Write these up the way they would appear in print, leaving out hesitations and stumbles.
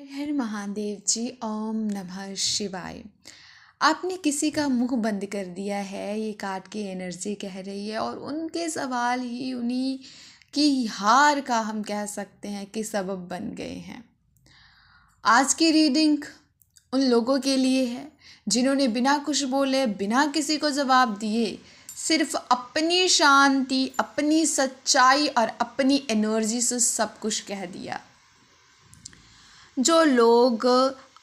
हर महादेव जी। ओम नमः शिवाय। आपने किसी का मुंह बंद कर दिया है, ये कार्ड की एनर्जी कह रही है, और उनके सवाल ही उन्हीं की हार का हम कह सकते हैं कि सबब बन गए हैं। आज की रीडिंग उन लोगों के लिए है जिन्होंने बिना कुछ बोले, बिना किसी को जवाब दिए, सिर्फ अपनी शांति, अपनी सच्चाई और अपनी एनर्जी से सब कुछ कह दिया। जो लोग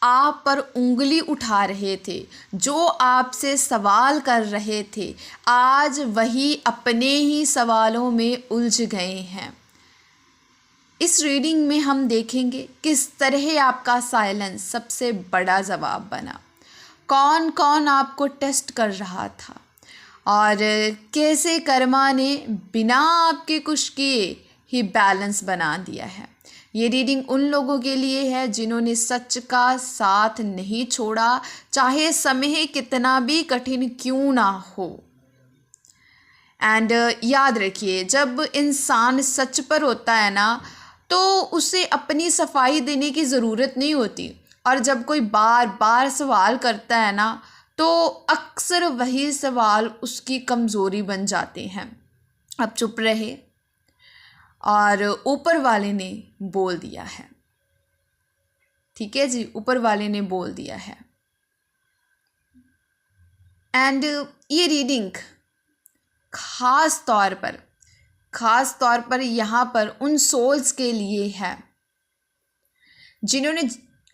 आप पर उंगली उठा रहे थे, जो आपसे सवाल कर रहे थे, आज वही अपने ही सवालों में उलझ गए हैं। इस रीडिंग में हम देखेंगे किस तरह आपका साइलेंस सबसे बड़ा जवाब बना, कौन कौन आपको टेस्ट कर रहा था और कैसे कर्मा ने बिना आपके कुछ किए ही बैलेंस बना दिया है। ये रीडिंग उन लोगों के लिए है जिन्होंने सच का साथ नहीं छोड़ा, चाहे समय कितना भी कठिन क्यों ना हो। एंड याद रखिए, जब इंसान सच पर होता है ना, तो उसे अपनी सफाई देने की ज़रूरत नहीं होती, और जब कोई बार बार सवाल करता है ना, तो अक्सर वही सवाल उसकी कमज़ोरी बन जाते हैं। अब चुप रहे, और ऊपर वाले ने बोल दिया है। ठीक है जी, ऊपर वाले ने बोल दिया है। एंड ये रीडिंग खास तौर पर यहाँ पर उन सोल्स के लिए है जिन्होंने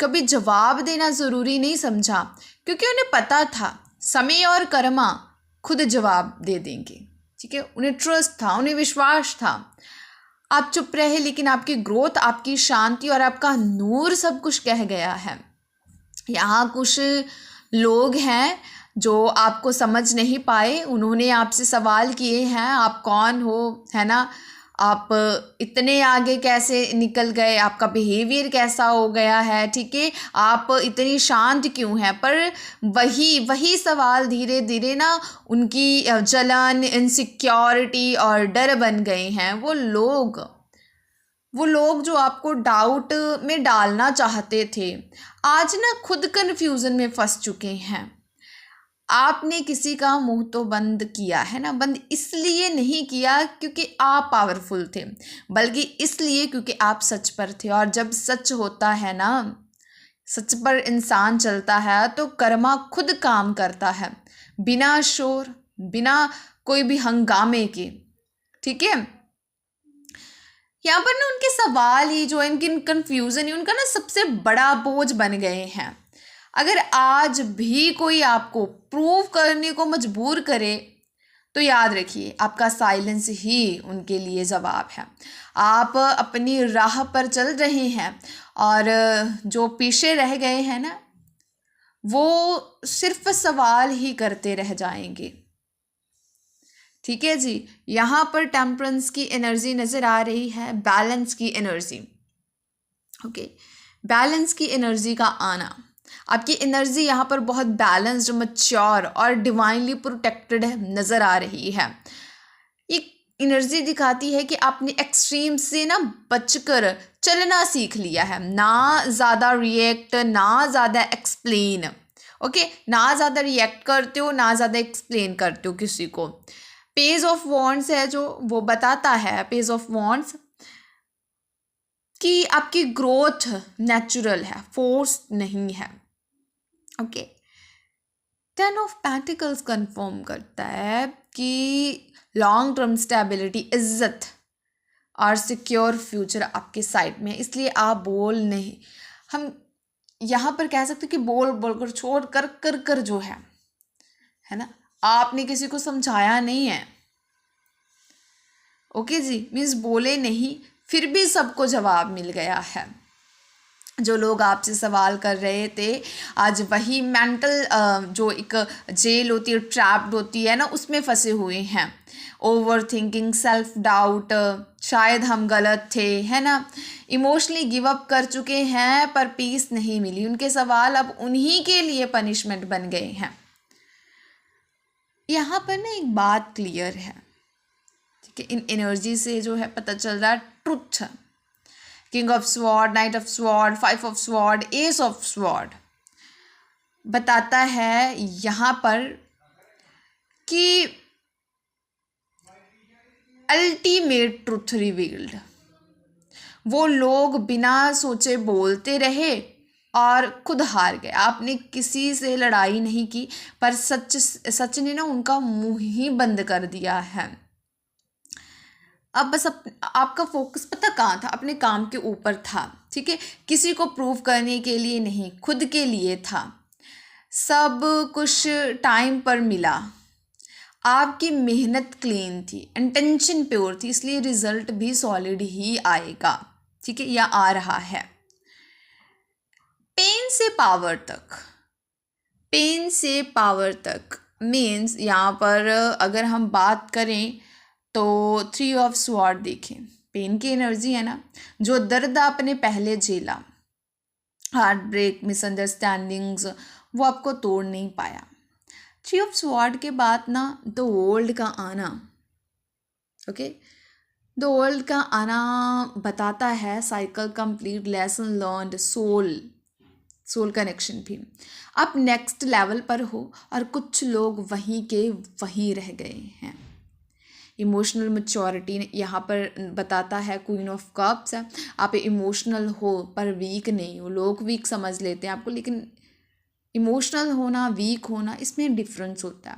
कभी जवाब देना ज़रूरी नहीं समझा, क्योंकि उन्हें पता था समय और कर्मा खुद जवाब दे देंगे। ठीक है, उन्हें ट्रस्ट था, उन्हें विश्वास था। आप चुप रहे, लेकिन आपकी ग्रोथ, आपकी शांति और आपका नूर सब कुछ कह गया है। यहाँ कुछ लोग हैं जो आपको समझ नहीं पाए, उन्होंने आपसे सवाल किए हैं, आप कौन हो, है ना, आप इतने आगे कैसे निकल गए, आपका बिहेवियर कैसा हो गया है, ठीक है, आप इतनी शांत क्यों हैं। पर वही सवाल धीरे धीरे ना उनकी जलन, इनसिक्योरिटी और डर बन गए हैं। वो लोग जो आपको डाउट में डालना चाहते थे, आज ना खुद कन्फ्यूज़न में फंस चुके हैं। आपने किसी का मुंह तो बंद किया है ना, बंद इसलिए नहीं किया क्योंकि आप पावरफुल थे, बल्कि इसलिए क्योंकि आप सच पर थे। और जब सच होता है ना, सच पर इंसान चलता है, तो कर्मा खुद काम करता है, बिना शोर, बिना कोई भी हंगामे के। ठीक है, यहाँ पर ना उनके सवाल ही जो इनकी कन्फ्यूज़न है, उनका ना सबसे बड़ा बोझ बन गए हैं। अगर आज भी कोई आपको प्रूव करने को मजबूर करे, तो याद रखिए आपका साइलेंस ही उनके लिए जवाब है। आप अपनी राह पर चल रहे हैं, और जो पीछे रह गए हैं ना, वो सिर्फ सवाल ही करते रह जाएंगे। ठीक है जी, यहाँ पर टेम्परेंस की एनर्जी नज़र आ रही है, बैलेंस की एनर्जी। ओके, बैलेंस की एनर्जी का आना, आपकी एनर्जी यहाँ पर बहुत बैलेंस्ड, मैच्योर और डिवाइनली प्रोटेक्टेड नज़र आ रही है। ये एनर्जी दिखाती है कि आपने एक्सट्रीम से ना बचकर चलना सीख लिया है, ना ज़्यादा रिएक्ट, ना ज़्यादा एक्सप्लेन। ओके, ना ज़्यादा रिएक्ट करते हो, ना ज़्यादा एक्सप्लेन करते हो किसी को। पेज ऑफ वॉन्ड्स है जो वो बताता है, पेज ऑफ वॉन्ड्स, कि आपकी ग्रोथ नेचुरल है, फोर्स नहीं है। ओके, 10 ऑफ पेंटिकल्स कंफर्म करता है कि लॉन्ग टर्म स्टेबिलिटी, इज्जत और सिक्योर फ्यूचर आपके साइड में, इसलिए आप बोल नहीं, हम यहाँ पर कह सकते कि बोल बोलकर, छोड़ कर कर कर जो है ना, आपने किसी को समझाया नहीं है। ओके जी, मीन्स बोले नहीं, फिर भी सबको जवाब मिल गया है। जो लोग आपसे सवाल कर रहे थे, आज वही मेंटल जो एक जेल होती है, ट्रैप्ड होती है ना, उसमें फंसे हुए हैं। ओवर थिंकिंग, सेल्फ डाउट, शायद हम गलत थे, है ना, इमोशनली गिव अप कर चुके हैं, पर पीस नहीं मिली। उनके सवाल अब उन्हीं के लिए पनिशमेंट बन गए हैं। यहाँ पर ना एक बात क्लियर है, ठीक है, इन एनर्जी से जो है पता चल रहा है truth, king of sword, night of sword, five of sword, S of sword बताता है यहाँ पर कि अल्टीमेट ट्रुथ रिवील्ड। वो लोग बिना सोचे बोलते रहे और खुद हार गए। आपने किसी से लड़ाई नहीं की, पर सच ने ना उनका मुंह ही बंद कर दिया है। अब बस आपका फोकस पता कहाँ था? अपने काम के ऊपर था, ठीक है, किसी को प्रूव करने के लिए नहीं, खुद के लिए था। सब कुछ टाइम पर मिला, आपकी मेहनत क्लीन थी, इंटेंशन प्योर थी, इसलिए रिजल्ट भी सॉलिड ही आएगा, ठीक है, या आ रहा है। पेन से पावर तक, पेन से पावर तक मीन्स यहाँ पर अगर हम बात करें तो 3 ऑफ स्वॉर्ड देखें, पेन की एनर्जी है ना, जो दर्द आपने पहले झेला, हार्ट ब्रेक, मिसअंडरस्टैंडिंग्स, वो आपको तोड़ नहीं पाया। 3 ऑफ स्वॉर्ड के बाद ना द वर्ल्ड का आना, ओके, द वर्ल्ड का आना बताता है cycle complete, lesson learned, soul connection भी। आप नेक्स्ट लेवल पर हो और कुछ लोग वहीं के वहीं रह गए हैं। इमोशनल मैच्योरिटी यहाँ पर बताता है, क्वीन ऑफ कप्स है, आप इमोशनल हो पर वीक नहीं हो। लोग वीक समझ लेते हैं आपको, लेकिन इमोशनल होना, वीक होना, इसमें डिफरेंस होता है।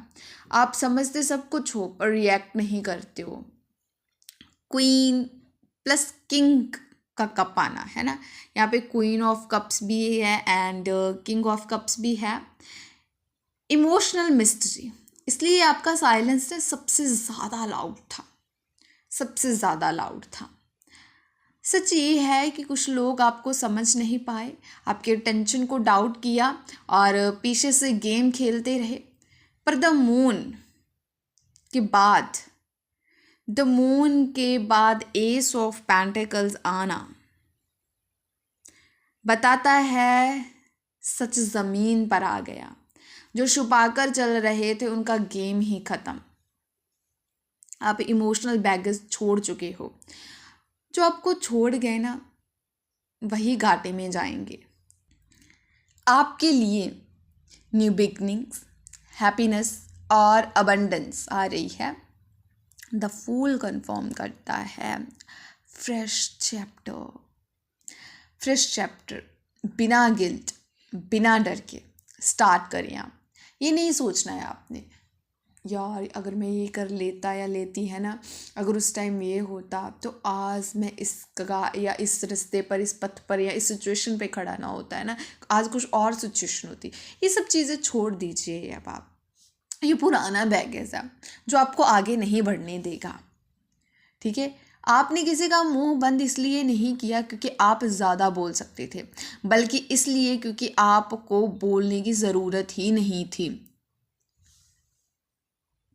आप समझते सब कुछ हो पर रिएक्ट नहीं करते हो। क्वीन प्लस किंग का कप आना है ना, यहाँ पे क्वीन ऑफ कप्स भी है एंड किंग ऑफ कप्स भी है। इमोशनल मिस्ट्री, इसलिए आपका साइलेंस सबसे ज़्यादा लाउड था, सबसे ज़्यादा लाउड था। सच ये है कि कुछ लोग आपको समझ नहीं पाए, आपके टेंशन को डाउट किया और पीछे से गेम खेलते रहे। पर द मून के बाद एस ऑफ पेंटिकल्स आना बताता है सच ज़मीन पर आ गया। जो छुपाकर चल रहे थे उनका गेम ही ख़त्म। आप इमोशनल बैगेज छोड़ चुके हो, जो आपको छोड़ गए ना वही घाटे में जाएंगे। आपके लिए न्यू बिगनिंग्स, हैप्पीनेस और अबंडेंस आ रही है। द फूल कन्फर्म करता है फ्रेश चैप्टर, बिना गिल्ट, बिना डर के स्टार्ट करें। आप ये नहीं सोचना है आपने, यार अगर मैं ये कर लेता या लेती है ना, अगर उस टाइम ये होता तो आज मैं इस जगह या इस रास्ते पर, इस पथ पर या इस सिचुएशन पे खड़ा ना होता है ना, आज कुछ और सिचुएशन होती। ये सब चीज़ें छोड़ दीजिए। अब आप, ये पुराना बैगेज है जो आपको आगे नहीं बढ़ने देगा, ठीक है। आपने किसी का मुंह बंद इसलिए नहीं किया क्योंकि आप ज़्यादा बोल सकते थे, बल्कि इसलिए क्योंकि आपको बोलने की ज़रूरत ही नहीं थी,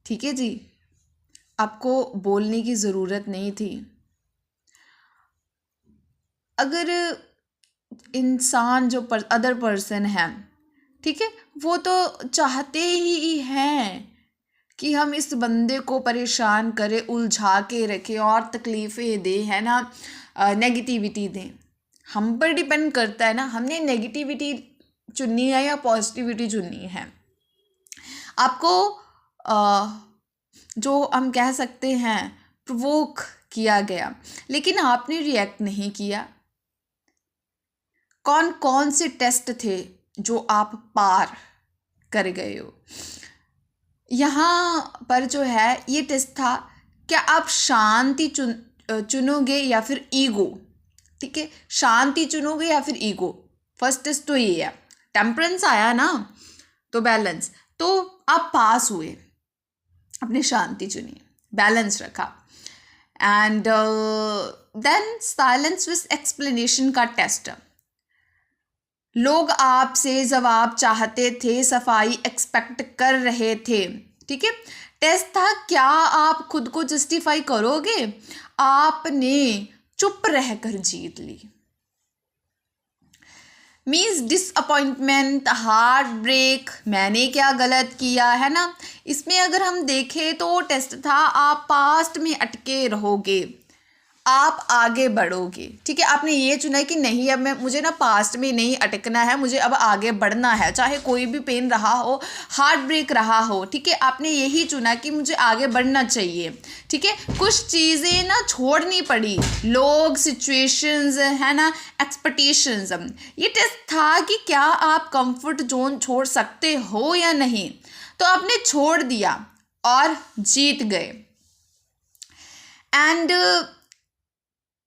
ठीक है जी, आपको बोलने की ज़रूरत नहीं थी। अगर इंसान जो अदर पर्सन है, ठीक है, वो तो चाहते ही हैं कि हम इस बंदे को परेशान करें, उलझा के रखें और तकलीफ़ें दें, है ना, नेगेटिविटी दें। हम पर डिपेंड करता है ना, हमने नेगेटिविटी चुननी है या पॉजिटिविटी चुननी है। आपको जो हम कह सकते हैं प्रोवोक किया गया, लेकिन आपने रिएक्ट नहीं किया। कौन कौन से टेस्ट थे जो आप पार कर गए हो? यहाँ पर जो है ये टेस्ट था, क्या आप शांति चुनोगे या फिर ईगो, ठीक है, शांति चुनोगे या फिर ईगो। फर्स्ट टेस्ट तो ये है। टेम्परेंस आया ना, तो बैलेंस, तो आप पास हुए, अपने शांति चुनी, बैलेंस रखा। And then silence with explanation का टेस्ट। लोग आपसे जवाब चाहते थे, सफाई एक्सपेक्ट कर रहे थे, ठीक है। टेस्ट था, क्या आप खुद को जस्टिफाई करोगे? आपने चुप रहकर जीत ली। मीन्स डिसअपॉइंटमेंट, हार्ट ब्रेक, मैंने क्या गलत किया, है ना। इसमें अगर हम देखें तो टेस्ट था, आप पास्ट में अटके रहोगे, आप आगे बढ़ोगे। ठीक है, आपने ये चुना है कि नहीं अब मुझे ना पास्ट में नहीं अटकना है, मुझे अब आगे बढ़ना है, चाहे कोई भी पेन रहा हो, हार्ट ब्रेक रहा हो। ठीक है, आपने यही चुना कि मुझे आगे बढ़ना चाहिए। ठीक है, कुछ चीज़ें ना छोड़नी पड़ी, लोग, सिचुएशंस, है ना, एक्सपेक्टेशंस। ये टेस्ट था कि क्या आप कंफर्ट जोन छोड़ सकते हो या नहीं। तो आपने छोड़ दिया और जीत गए। एंड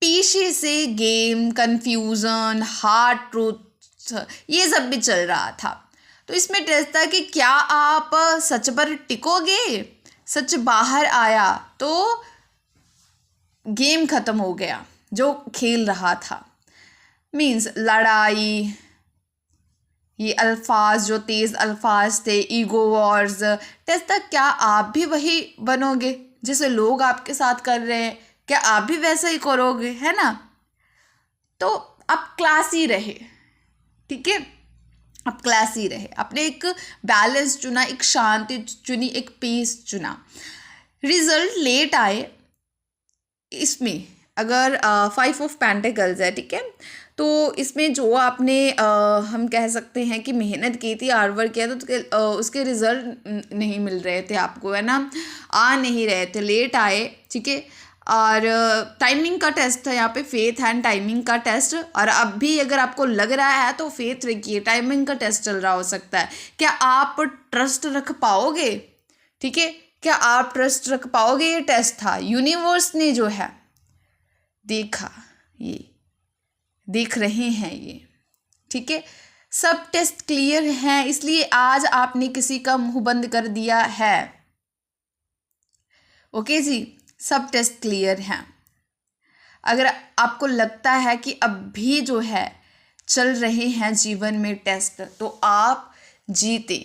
पीछे से गेम, कंफ्यूजन, हार्ड ट्रूथ, ये सब भी चल रहा था। तो इसमें टेस्ट था कि क्या आप सच पर टिकोगे। सच बाहर आया तो गेम ख़त्म हो गया जो खेल रहा था। मीन्स लड़ाई, ये अल्फाज जो तेज़ अल्फाज थे, ईगो वॉर्स। टेस्ट था क्या आप भी वही बनोगे जैसे लोग आपके साथ कर रहे हैं, क्या आप भी वैसा ही करोगे, है ना। तो आप क्लासी रहे। ठीक है, आप क्लासी रहे, आपने एक बैलेंस चुना, एक शांति चुनी, एक पीस चुना। रिजल्ट लेट आए इसमें। अगर 5 ऑफ पेंटिकल्स है, ठीक है, तो इसमें जो आपने हम कह सकते हैं कि मेहनत की थी, हार्ड वर्क किया तो उसके रिजल्ट नहीं मिल रहे थे आपको, है ना, आ नहीं रहे थे, लेट आए। ठीक है, और टाइमिंग का टेस्ट था यहाँ पे, फेथ एंड टाइमिंग का टेस्ट। और अब भी अगर आपको लग रहा है तो फेथ रखिए, टाइमिंग का टेस्ट चल रहा हो सकता है। क्या आप ट्रस्ट रख पाओगे। ठीक है, क्या आप ट्रस्ट रख पाओगे, ये टेस्ट था। यूनिवर्स ने जो है देखा, ये देख रहे हैं ये। ठीक है, सब टेस्ट क्लियर हैं, इसलिए आज आपने किसी का मुंह बंद कर दिया है। ओके जी, सब टेस्ट क्लियर हैं। अगर आपको लगता है कि अब भी जो है चल रहे हैं जीवन में टेस्ट, तो आप जीते।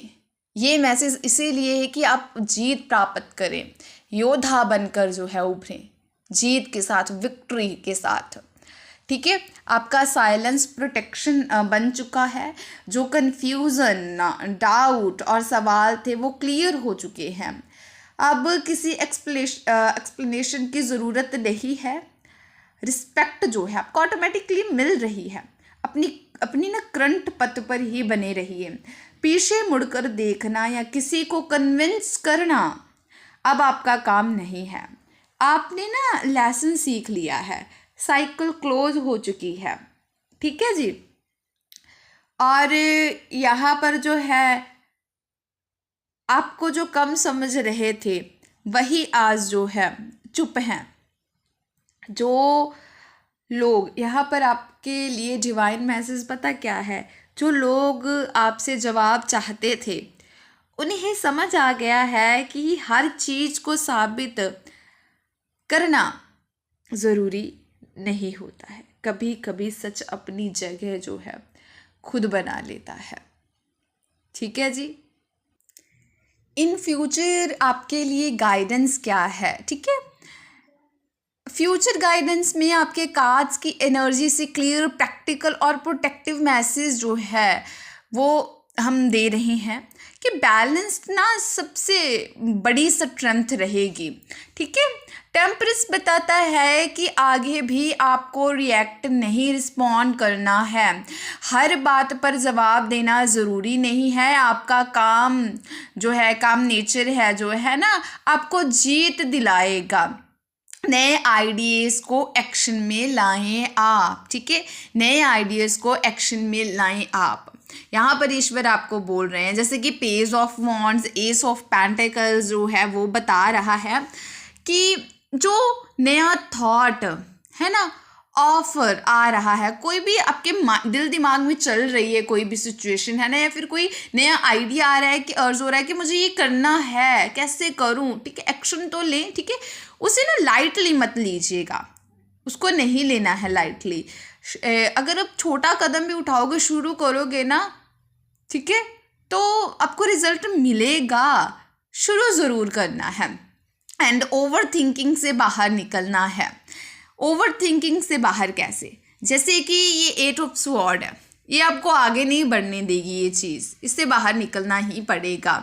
ये मैसेज इसीलिए है कि आप जीत प्राप्त करें, योद्धा बनकर जो है उभरें, जीत के साथ, विक्ट्री के साथ। ठीक है, आपका साइलेंस प्रोटेक्शन बन चुका है। जो कन्फ्यूज़न, डाउट और सवाल थे वो क्लियर हो चुके हैं। अब किसी एक्सप्लेनेशन की ज़रूरत नहीं है। रिस्पेक्ट जो है आपको ऑटोमेटिकली मिल रही है। अपनी ना करंट पथ पर ही बने रहिए। पीछे मुड़कर देखना या किसी को कन्विंस करना अब आपका काम नहीं है। आपने ना लेसन सीख लिया है, साइकिल क्लोज हो चुकी है। ठीक है जी, और यहाँ पर जो है आपको जो कम समझ रहे थे वही आज जो है चुप हैं। जो लोग यहाँ पर आपके लिए डिवाइन मैसेज पता क्या है, जो लोग आपसे जवाब चाहते थे उन्हें समझ आ गया है कि हर चीज़ को साबित करना ज़रूरी नहीं होता है। कभी कभी सच अपनी जगह जो है खुद बना लेता है। ठीक है जी, इन फ्यूचर आपके लिए गाइडेंस क्या है। ठीक है, फ्यूचर गाइडेंस में आपके कार्ड्स की एनर्जी से क्लियर, प्रैक्टिकल और प्रोटेक्टिव मैसेज जो है वो हम दे रहे हैं कि बैलेंस ना सबसे बड़ी स्ट्रेंथ रहेगी। ठीक है, टेम्परेंस बताता है कि आगे भी आपको रिएक्ट नहीं, रिस्पॉन्ड करना है। हर बात पर जवाब देना ज़रूरी नहीं है। आपका काम जो है, काम नेचर है जो है ना, आपको जीत दिलाएगा। नए आइडियाज़ को एक्शन में लाएं आप। ठीक है, नए आइडियाज़ को एक्शन में लाएं आप। यहाँ पर ईश्वर आपको बोल रहे हैं, जैसे कि page of wands, S of pentacles जो है वो बता रहा है कि जो नया थॉट है ना, ऑफर आ रहा है, कोई भी आपके दिल दिमाग में चल रही है, कोई भी सिचुएशन है ना, या फिर कोई नया आइडिया आ रहा है कि अर्ज हो रहा है कि मुझे ये करना है, कैसे करूं। ठीक है, एक्शन तो लें। ठीक है, उसे ना लाइटली मत लीजिएगा, उसको नहीं लेना है लाइटली। अगर आप छोटा कदम भी उठाओगे, शुरू करोगे ना, ठीक है, तो आपको रिजल्ट मिलेगा। शुरू ज़रूर करना है। एंड ओवर थिंकिंग से बाहर निकलना है। ओवर थिंकिंग से बाहर कैसे, जैसे कि ये 8 ऑफ स्वॉर्ड है, ये आपको आगे नहीं बढ़ने देगी ये चीज़, इससे बाहर निकलना ही पड़ेगा।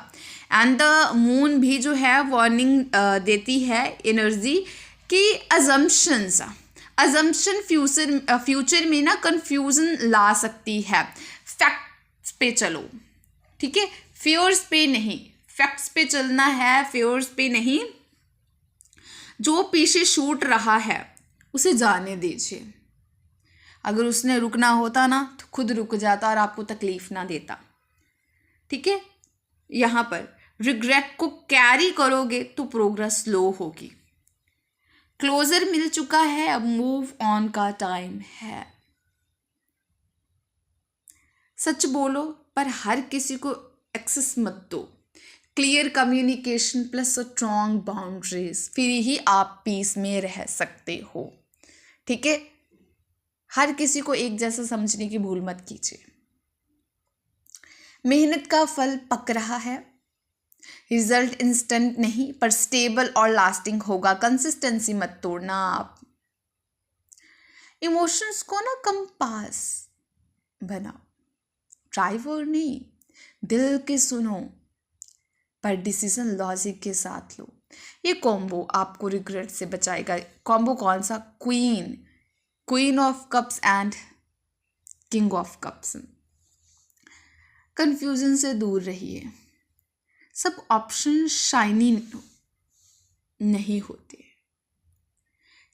एंड द मून भी जो है वार्निंग देती है एनर्जी की अजम्पशंस, अजम्पशन फ्यूचर में ना कंफ्यूजन ला सकती है। फैक्ट्स पे चलो, ठीक है, फेयर्स पे नहीं, फैक्ट्स पे चलना है, फेयर्स पे नहीं। जो पीछे छूट रहा है उसे जाने दीजिए। अगर उसने रुकना होता ना तो खुद रुक जाता और आपको तकलीफ ना देता, ठीक है। यहाँ पर रिग्रेट को कैरी करोगे तो प्रोग्रेस स्लो होगी। क्लोजर मिल चुका है, अब मूव ऑन का टाइम है। सच बोलो पर हर किसी को एक्सेस मत दो। Clear communication plus strong boundaries, फिर ही आप पीस में रह सकते हो, ठीक है। हर किसी को एक जैसा समझने की भूल मत कीजिए। मेहनत का फल पक रहा है, रिजल्ट इंस्टेंट नहीं पर स्टेबल और लास्टिंग होगा। कंसिस्टेंसी मत तोड़ना आप। इमोशंस को ना कंपास बनाओ, ड्राइवर नहीं, दिल के सुनो पर डिसीजन लॉजिक के साथ लो। ये कॉम्बो आपको रिग्रेट से बचाएगा। कॉम्बो कौन सा? Queen of cups and king of cups. Confusion से दूर रहिए। सब ऑप्शन शाइनी नहीं होते।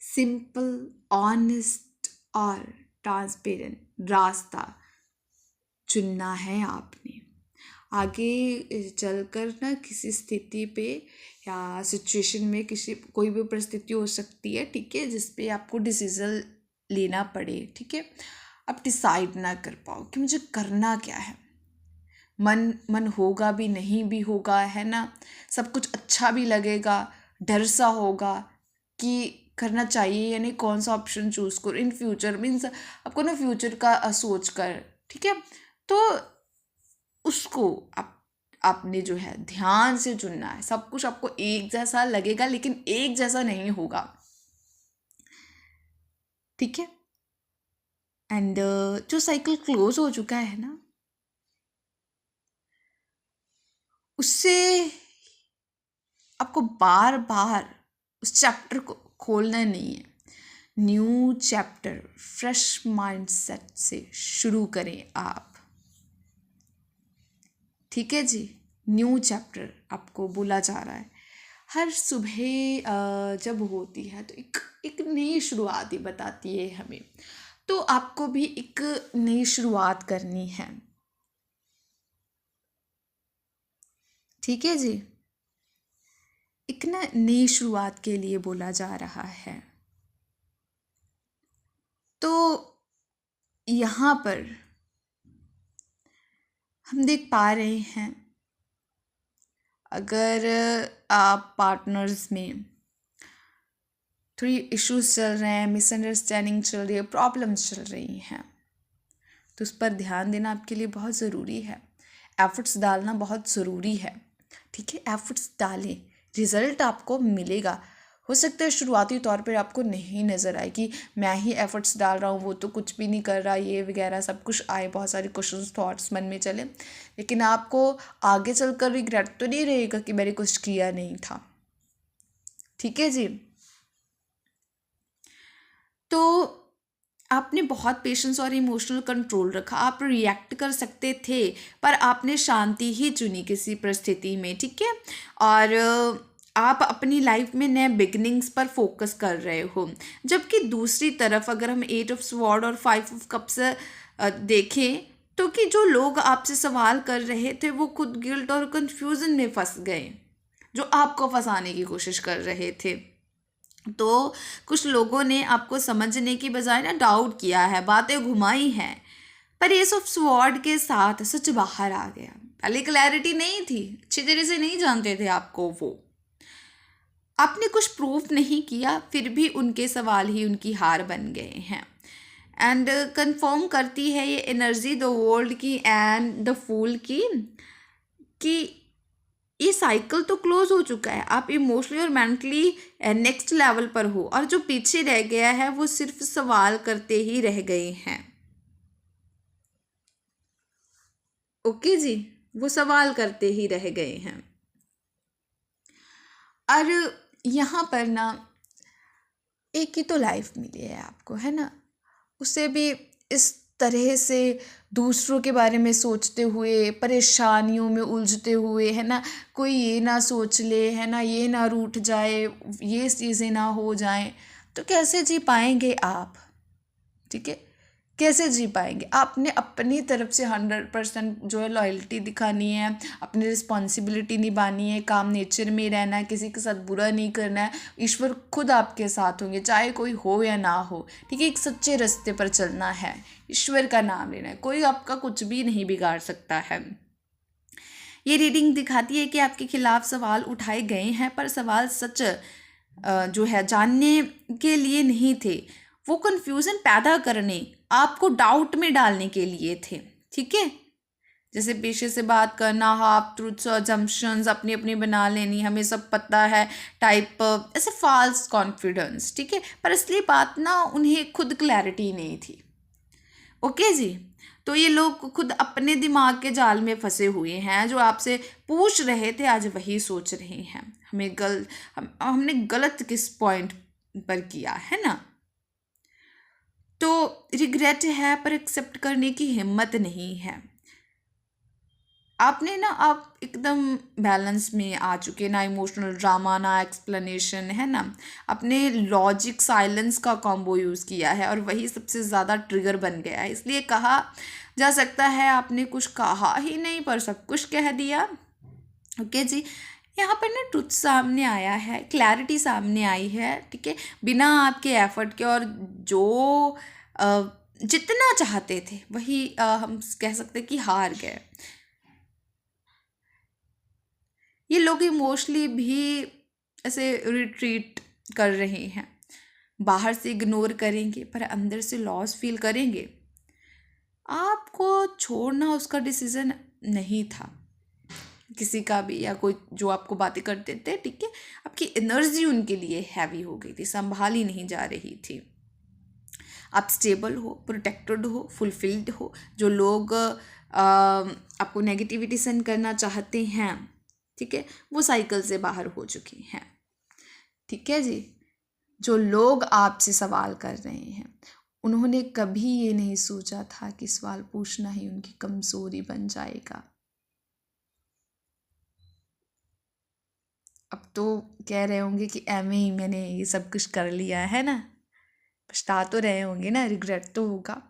सिंपल, ऑनेस्ट और ट्रांसपेरेंट रास्ता चुनना है आपने। आगे चलकर ना किसी स्थिति पे या सिचुएशन में कोई भी परिस्थिति हो सकती है, ठीक है, जिस पे आपको डिसीजन लेना पड़े, ठीक है। आप डिसाइड ना कर पाओ कि मुझे करना क्या है। मन होगा भी, नहीं भी होगा, है ना। सब कुछ अच्छा भी लगेगा, डर सा होगा कि करना चाहिए या नहीं, कौन सा ऑप्शन चूज करो इन फ्यूचर। मीन्स आपको ना फ्यूचर का सोच कर, ठीक है, तो उसको आपने जो है ध्यान से चुनना है। सब कुछ आपको एक जैसा लगेगा लेकिन एक जैसा नहीं होगा, ठीक है। एंड जो साइकिल क्लोज हो चुका है ना, उससे आपको बार बार उस चैप्टर को खोलना नहीं है। न्यू चैप्टर फ्रेश माइंडसेट से शुरू करें आप, ठीक है जी। न्यू चैप्टर आपको बोला जा रहा है। हर सुबह जब होती है तो एक नई शुरुआत ही बताती है हमें। तो आपको भी एक नई शुरुआत करनी है, ठीक है जी। एक ना नई शुरुआत के लिए बोला जा रहा है। तो यहाँ पर हम देख पा रहे हैं, अगर आप पार्टनर्स में थोड़ी इश्यूज चल रहे हैं, मिसअंडरस्टैंडिंग चल रही है, प्रॉब्लम्स चल रही हैं, तो उस पर ध्यान देना आपके लिए बहुत ज़रूरी है। एफर्ट्स डालना बहुत ज़रूरी है, ठीक है। एफर्ट्स डालें, रिज़ल्ट आपको मिलेगा। हो सकता है शुरुआती तौर पर आपको नहीं नज़र आए कि मैं ही एफर्ट्स डाल रहा हूँ, वो तो कुछ भी नहीं कर रहा, ये वगैरह सब कुछ आए, बहुत सारे क्वेश्चंस थॉट्स मन में चले, लेकिन आपको आगे चलकर रिग्रेट तो नहीं रहेगा कि मैंने कुछ किया नहीं था, ठीक है जी। तो आपने बहुत पेशेंस और इमोशनल कंट्रोल रखा। आप रिएक्ट कर सकते थे पर आपने शांति ही चुनी किसी परिस्थिति में, ठीक है। और आप अपनी लाइफ में नए बिगनिंग्स पर फोकस कर रहे हो। जबकि दूसरी तरफ अगर हम 8 ऑफ स्वॉर्ड और 5 ऑफ कप्स देखें तो कि जो लोग आपसे सवाल कर रहे थे वो खुद गिल्ट और कंफ्यूजन में फंस गए, जो आपको फंसाने की कोशिश कर रहे थे। तो कुछ लोगों ने आपको समझने की बजाय ना डाउट किया है, बातें घुमाई हैं, पर एस ऑफ स्वॉर्ड के साथ सच बाहर आ गया। पहले क्लैरिटी नहीं थी, अच्छी तरह से नहीं जानते थे आपको वो। आपने कुछ प्रूफ नहीं किया, फिर भी उनके सवाल ही उनकी हार बन गए हैं। एंड कंफर्म करती है ये एनर्जी द वर्ल्ड की एंड द फूल की कि ये साइकिल तो क्लोज हो चुका है। आप इमोशनली और मेंटली नेक्स्ट लेवल पर हो और जो पीछे रह गया है वो सिर्फ सवाल करते ही रह गए हैं, ओके जी, वो सवाल करते ही रह गए हैं। और यहाँ पर ना एक ही तो लाइफ मिली है आपको, है ना। उसे भी इस तरह से दूसरों के बारे में सोचते हुए, परेशानियों में उलझते हुए, है ना, कोई ये ना सोच ले, है ना, ये ना रूठ जाए, ये चीज़ें ना हो जाएं, तो कैसे जी पाएंगे आप। ठीक है, कैसे जी पाएंगे। आपने अपनी तरफ से 100% जो है लॉयल्टी दिखानी है, अपनी रिस्पॉन्सिबिलिटी निभानी है, काम नेचर में रहना है, किसी के साथ बुरा नहीं करना है। ईश्वर खुद आपके साथ होंगे, चाहे कोई हो या ना हो। ठीक है, एक सच्चे रास्ते पर चलना है, ईश्वर का नाम लेना है, कोई आपका कुछ भी नहीं बिगाड़ सकता है। ये रीडिंग दिखाती है कि आपके खिलाफ सवाल उठाए गए हैं, पर सवाल सच जो है जानने के लिए नहीं थे, वो कन्फ्यूज़न पैदा करने, आपको डाउट में डालने के लिए थे। ठीक है, जैसे पेशे से बात करना, हाफ ट्रूथ्स और जम्पशंस अपनी अपनी बना लेनी, हमें सब पता है टाइप, ऐसे फॉल्स कॉन्फिडेंस। ठीक है, पर इसलिए बात ना उन्हें खुद क्लैरिटी नहीं थी। ओके जी, तो ये लोग खुद अपने दिमाग के जाल में फंसे हुए हैं। जो आपसे पूछ रहे थे आज वही सोच रहे हैं, हमने गलत किस पॉइंट पर किया है ना। तो रिग्रेट है पर एक्सेप्ट करने की हिम्मत नहीं है। आपने ना, आप एकदम बैलेंस में आ चुके, ना इमोशनल ड्रामा ना एक्सप्लेनेशन, है ना। आपने लॉजिक साइलेंस का कॉम्बो यूज़ किया है और वही सबसे ज़्यादा ट्रिगर बन गया है। इसलिए कहा जा सकता है आपने कुछ कहा ही नहीं पर सब कुछ कह दिया। ओके जी, यहाँ पर ना ट्रुथ सामने आया है, क्लैरिटी सामने आई है। ठीक है, बिना आपके एफर्ट के, और जो जितना चाहते थे वही हम कह सकते कि हार गए। ये लोग इमोशनली भी ऐसे रिट्रीट कर रहे हैं, बाहर से इग्नोर करेंगे पर अंदर से लॉस फील करेंगे। आपको छोड़ना उसका डिसीजन नहीं था किसी का भी, या कोई जो आपको बातें करते थे। ठीक है, आपकी एनर्जी उनके लिए हैवी हो गई थी, संभाली नहीं जा रही थी। आप स्टेबल हो, प्रोटेक्टेड हो, फुलफिल्ड हो। जो लोग आपको नेगेटिविटी सेंड करना चाहते हैं, ठीक है, वो साइकिल से बाहर हो चुके हैं। ठीक है जी, जो लोग आपसे सवाल कर रहे हैं उन्होंने कभी ये नहीं सोचा था कि सवाल पूछना ही उनकी कमज़ोरी बन जाएगा। अब तो कह रहे होंगे कि एमे ही मैंने ये सब कुछ कर लिया है ना, पछता तो रहे होंगे ना, रिग्रेट तो होगा।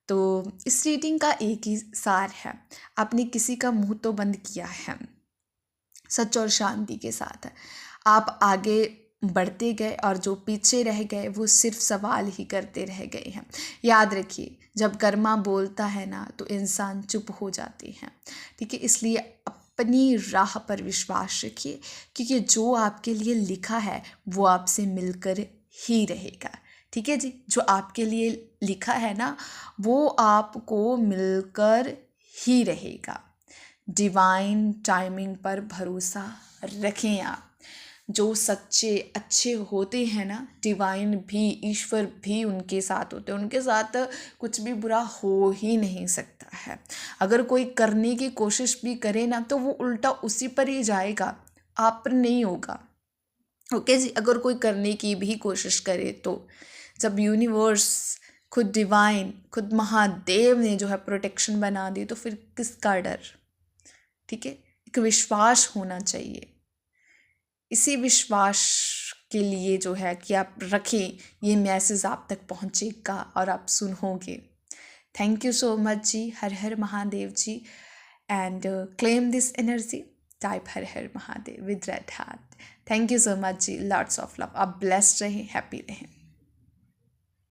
तो इस रीडिंग का एक ही सार है, आपने किसी का मुंह तो बंद किया है, सच और शांति के साथ आप आगे बढ़ते गए, और जो पीछे रह गए वो सिर्फ सवाल ही करते रह गए हैं। याद रखिए, जब कर्मा बोलता है ना तो इंसान चुप हो जाते हैं। ठीक है, इसलिए अपनी राह पर विश्वास रखिए, क्योंकि जो आपके लिए लिखा है वो आपसे मिलकर ही रहेगा। ठीक है जी, जो आपके लिए लिखा है ना वो आपको मिलकर ही रहेगा। डिवाइन टाइमिंग पर भरोसा रखें आप। जो सच्चे अच्छे होते हैं ना, डिवाइन भी, ईश्वर भी उनके साथ होते हैं, उनके साथ कुछ भी बुरा हो ही नहीं सकता है। अगर कोई करने की कोशिश भी करे ना तो वो उल्टा उसी पर ही जाएगा, आप पर नहीं होगा। ओके जी, अगर कोई करने की भी कोशिश करे तो जब यूनिवर्स, खुद डिवाइन, खुद महादेव ने जो है प्रोटेक्शन बना दी, तो फिर किसका डर। ठीक है, एक विश्वास होना चाहिए। इसी विश्वास के लिए जो है कि आप रखें, ये मैसेज आप तक पहुंचेगा और आप सुनोगे। Thank you so much ji, Har Har Mahadev ji. And claim this energy, type Har Har Mahadev with red heart. Thank you so much ji, lots of love. आप ब्लेस्ड रहें, हैप्पी रहें।